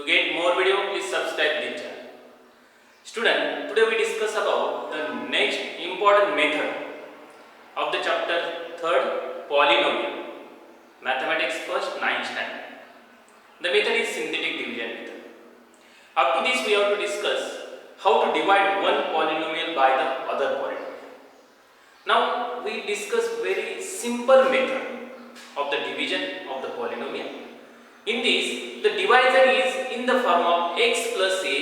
get more video, please subscribe this channel. Student, today we discuss about the next important method of the chapter 3rd, polynomial, mathematics first 9th standard. The method is synthetic division method. Up to this we have to discuss how to divide one polynomial by the other polynomial. Now we discuss very simple method of the division of the polynomial. In this, the divisor is in the form of x plus a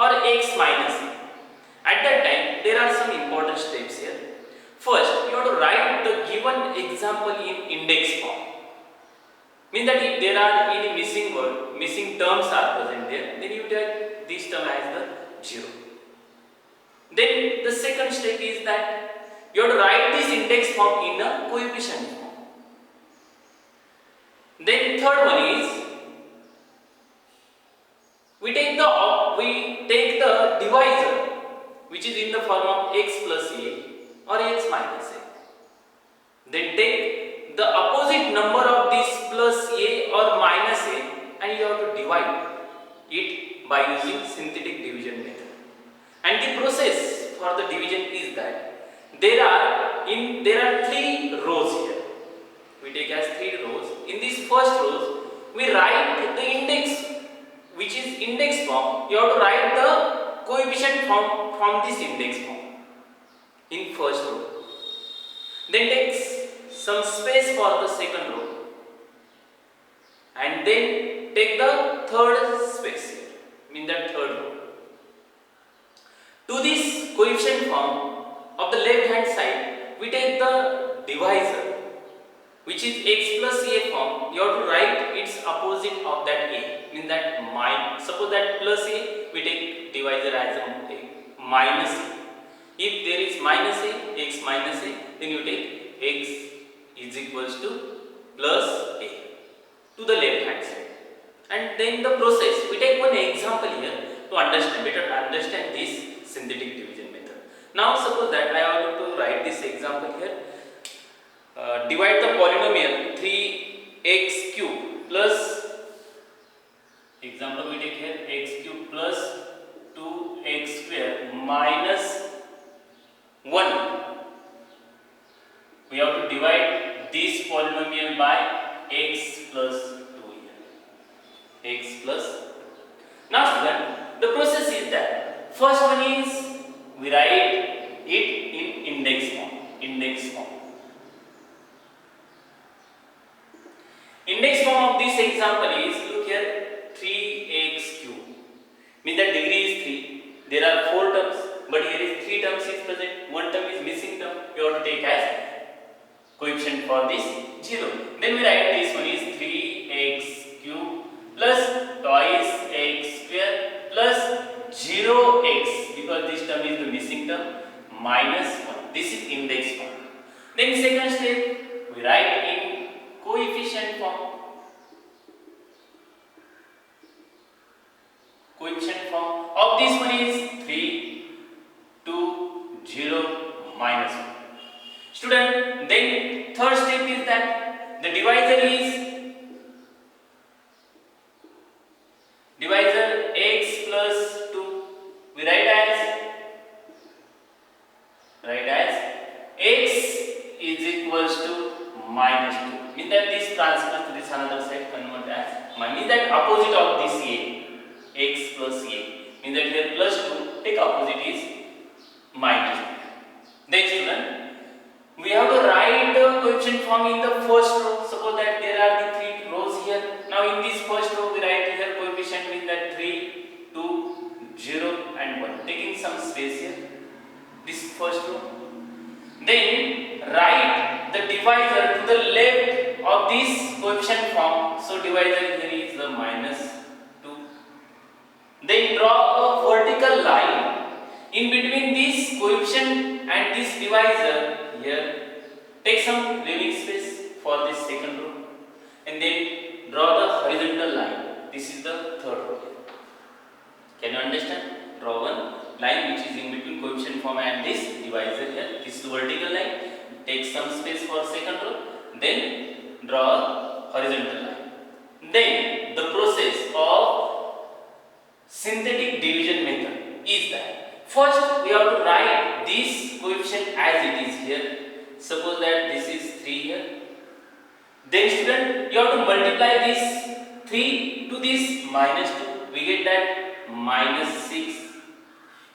or x minus a. At that time, there are some important steps here. First, you have to write the given example in index form. Means that if there are any missing word, missing terms are present there, then you take this term as the 0. Then the second step is that you have to write this index form in a coefficient form. Then third one is we take the divisor which is in the form of x plus a or x minus a. Then take the opposite number of this plus a or minus a and you have to divide it by using synthetic division method. And the process for the division is that there are 3 rows here. We take as 3 rows. In this first rows, we write the index, which is index form. You have to write the coefficient form from this index form in first row. Then take some space for the second row, and then take the third space here, mean that third row. To this coefficient form of the left hand side, we take the divisor, which is x plus a form. You have to write its opposite of that a, means that minus. Suppose that plus a, we take divisor as a minus a. If there is minus a, x minus a, then you take x is equals to plus a to the left hand side. And then the process, we take one example here to better understand this synthetic division method. Now suppose that I want to write this example here. Divide the polynomial 3x cube plus, example we take here, x cube plus 2x square minus 1. We have to divide this polynomial by x plus 2 here. X plus. Now student, the process is that first one is we write it in index form. Index form of this example is, look here, 3x cube. Means that degree is 3. There are 4 terms, but here is 3 terms is present. 1 term is missing term. You have to take as coefficient for this 0. Then we write this one is 3x cube plus twice x square plus 0x, because this term is the missing term, minus 1. This is index form. Then second step, we write in coefficient form. Coefficient form of this one is 3, 2, 0, minus 1. Student, then third step is that the divisor is divisor x plus 2. We write as x is equals to minus 2. Means that this transfers to this another side, convert as minus. Means that opposite of this a, x plus a. Means that here plus 2, take opposite is minus 2. Then student, we have to write the coefficient form in the first row. Suppose that there are the 3 rows here. Now in this first row, we write here coefficient with that 3, 2, 0 and 1. Taking some space here, this first row. Then write the divisor to the left of this coefficient form. So divisor here is the minus 2. Then draw a vertical line in between this coefficient and this divisor here. Take some leaving space for this second row and then draw the horizontal line. This is the third row. Can you understand? Draw one line which is in between coefficient form and this divisor here. This is the vertical line. Take some space for second row. Then draw a horizontal line. Then the process of synthetic division method is that first we have to write this coefficient as it is here. Suppose that this is 3 here. Then student, you have to multiply this 3 to this minus 2. We get that minus 6.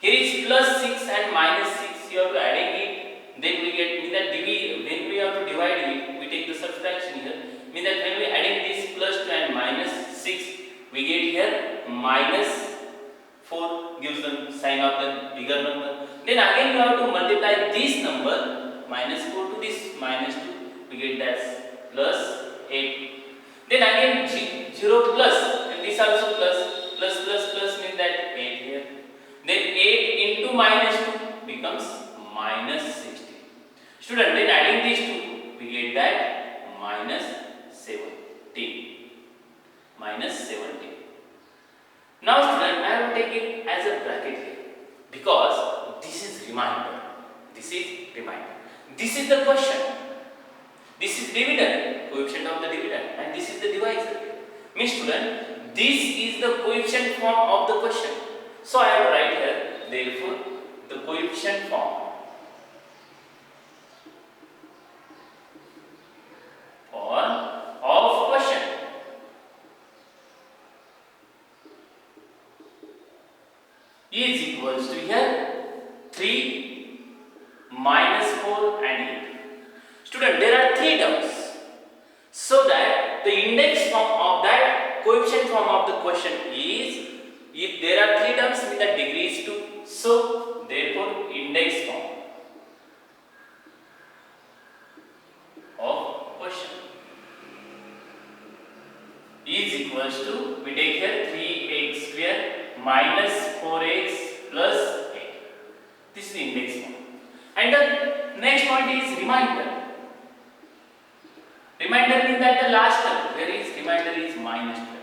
Here is plus 6 and minus 6. You have to adding it. Then we get mean that when we have to divide it, we take the subtraction here. Mean that when we adding this plus 2 and minus 6, we get here minus 4 gives the sign of the bigger number. Then again you have to multiply this number minus 4 to this minus 2. We get that plus 8. Then again 0 plus and this also plus means that 8 here. Then 8 into minus 2 becomes minus 16. Student, then adding these two, we get that minus 17. Minus 17. Now student, I have to take it as a bracket here because this is reminder. This is reminder. This is the question. This is dividend, coefficient of the dividend, and this is the divisor. Means student, this is the coefficient form of the question. So I have to write here, therefore, the coefficient form of question is equals to here 3 minus 4 and 8. Student, there are 3 terms. So that the index form of that coefficient form of the question is, if there are 3 terms with the degree is 2, so therefore index form of question is equals to, we take here 3x square minus 4x plus 8. This is the index form. And the next point is reminder. Reminder means that the last term, where is reminder is minus 12.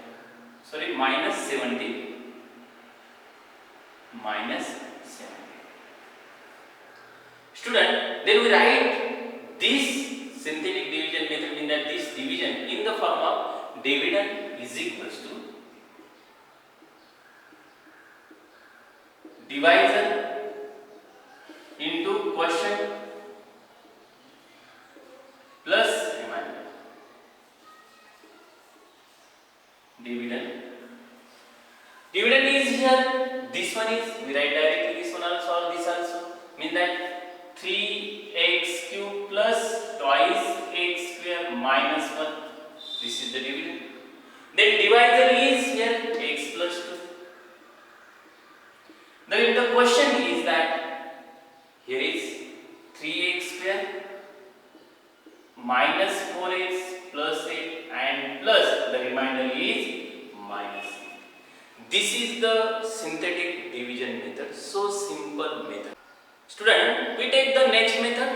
Sorry, minus 17. Minus 17. Student, then we write this synthetic division method means that this division in the form of dividend is equals to divisor into quotient plus remainder. Dividend is here, this one is, we write directly this one also or this also, means that 3x cube plus twice x square minus 1, this is the dividend. Then divisor is here x plus 2. Then the question is that here is 3x square minus 4x plus 8 and plus the remainder is minus. This is the synthetic division method. So simple method. Student, we take the next method.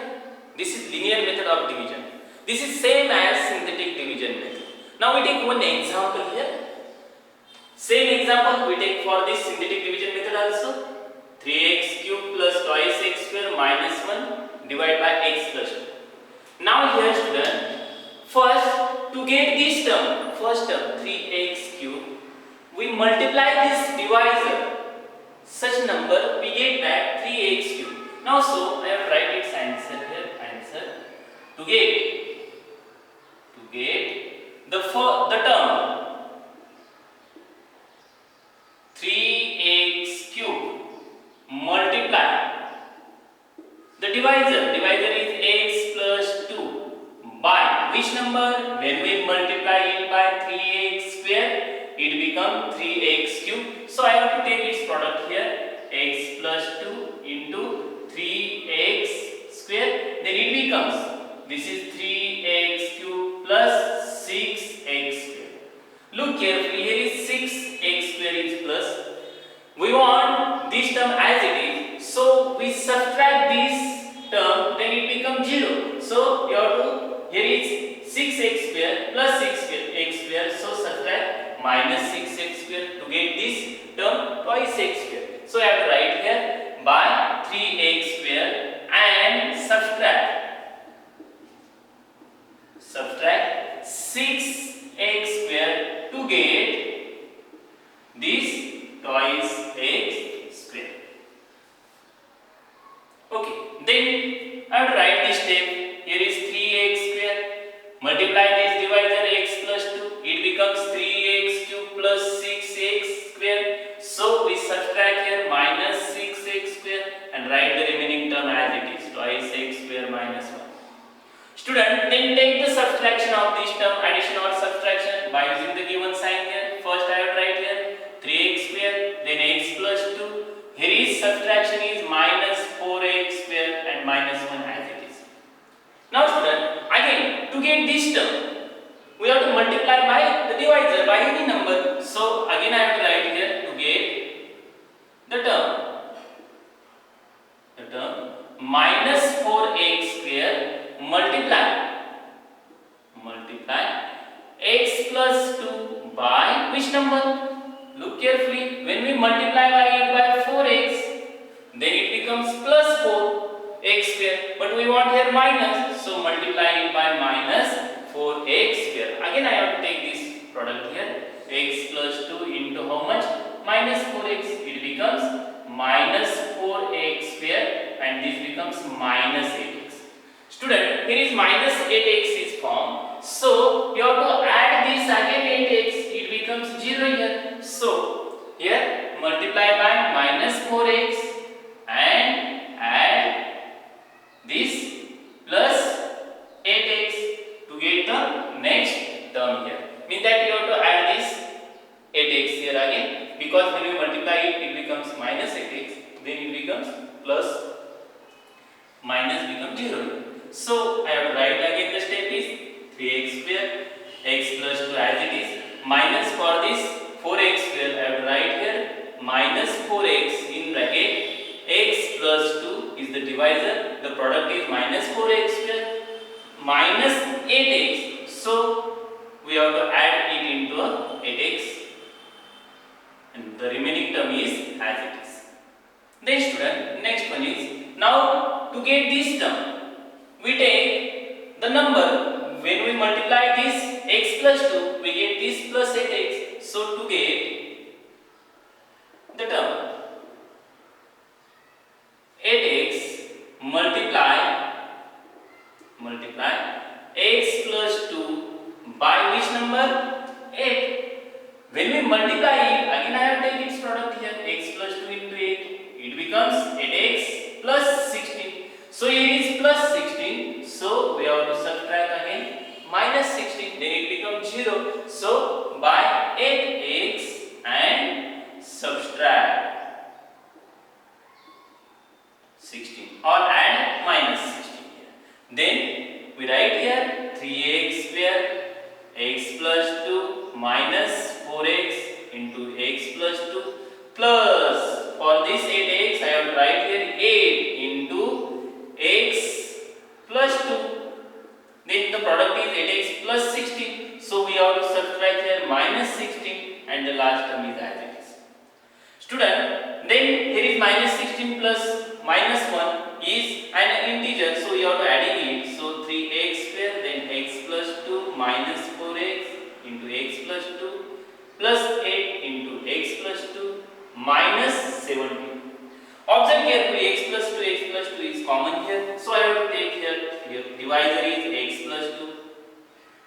This is linear method of division. This is same as synthetic division method. Now we take one example here. Same example we take for this synthetic division method also. 3x cube plus twice x square minus 1 divided by x plus 2. Now here student, first to get this term, first term 3x cube, we multiply this divisor, such number we get that 3x cube. Now so I have write its answer here, answer to get the term 3x cube multiply the divisor is x plus 2 by which number? When we multiply it by 3x square, it becomes 3x cube. So I have to take its product here, x plus 2 into 3x square, then it becomes, this is 3x cube plus 6x square. Look carefully, here is 6x square is plus. We want this term as it is, so we subtract this term, then it becomes 0. So you have to, here is 6x square plus 6x square, so subtract minus 6x square to get this term twice x square. So I have to write here by 3x square and subtract 6x square to get this twice subtraction of this term, addition or subtraction by using the given sign here. First I will write here 3x square, then x plus 2. Here is subtraction is minus 4x square and minus 1 as it is. Now student, again to get this term, we have to multiply by the divisor by any number. So again I have to write here to get the term minus 4x square multiply x plus 2 by which number? Look carefully. When we multiply by it by 4x, then it becomes plus 4x square. But we want here minus, so multiply it by minus 4x square. Again I have to take this product here. X plus 2 into how much? Minus 4x. It becomes minus 4x square and this becomes minus 8x. Student, here is minus 8x is formed. So you have to add this again 8x. It becomes 0 here. So here multiply by minus 4x and add this plus 8x to get the next term here. Means that you have to add this 8x here again, because when you multiply it, it becomes minus 8x, then it becomes plus, minus becomes 0. So I have to write again the step is 3x square, x plus 2 as it is, minus for this 4x square, I have to write here minus 4x in bracket, x plus 2 is the divisor, the product is minus 4x square, minus 8x, so we have to add it into a 8x and the remaining term is as it is. Then student, next one is, now to get this term, we take the number, when we multiply this x plus 2, we get this plus 8x. So to get the term 8x multiply x plus 2 by which number? 8. When we multiply it, again I have to take its product here, x plus 2 into 8, it becomes 8x plus 16. So here is plus 16, so we have to subtract again minus 16, then it becomes 0. So by 8x and subtract 16 or add minus 16 here. Then we write here 3x square x plus 2 minus 4x into x plus 2 plus, for this 8x I have to write here 8 into x plus 2, then the product is 8x plus 16, so we have to subtract here minus 16 and the last term is as it is. Student, then here is minus 16 plus minus 1 is an integer, so you have to adding it, so 3x square, then x plus 2 minus 4x into x plus 2 plus 8 into x plus 2 minus 17. Observe carefully, x plus 2 is common here, so I have to take here divisor is x plus 2.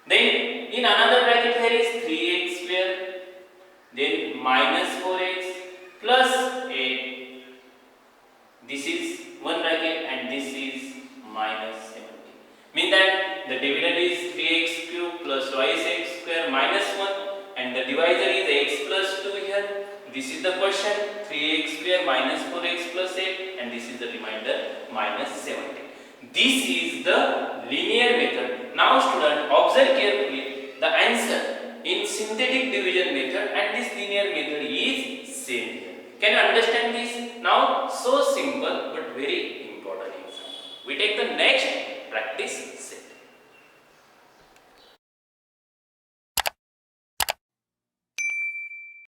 Then in another bracket here is 3x square, then minus 4x plus 8. This is one bracket and this is minus 17. Mean that the dividend is 3x cube plus twice x square minus 1 and the divisor is x plus 2 here. This is the question, 3x square minus 4x plus 8 and this is the remainder minus 17. This is the linear method. Now student, observe carefully the answer in synthetic division method and this linear method is same here. Can you understand this? Now so simple but very important example. We take the next practice set.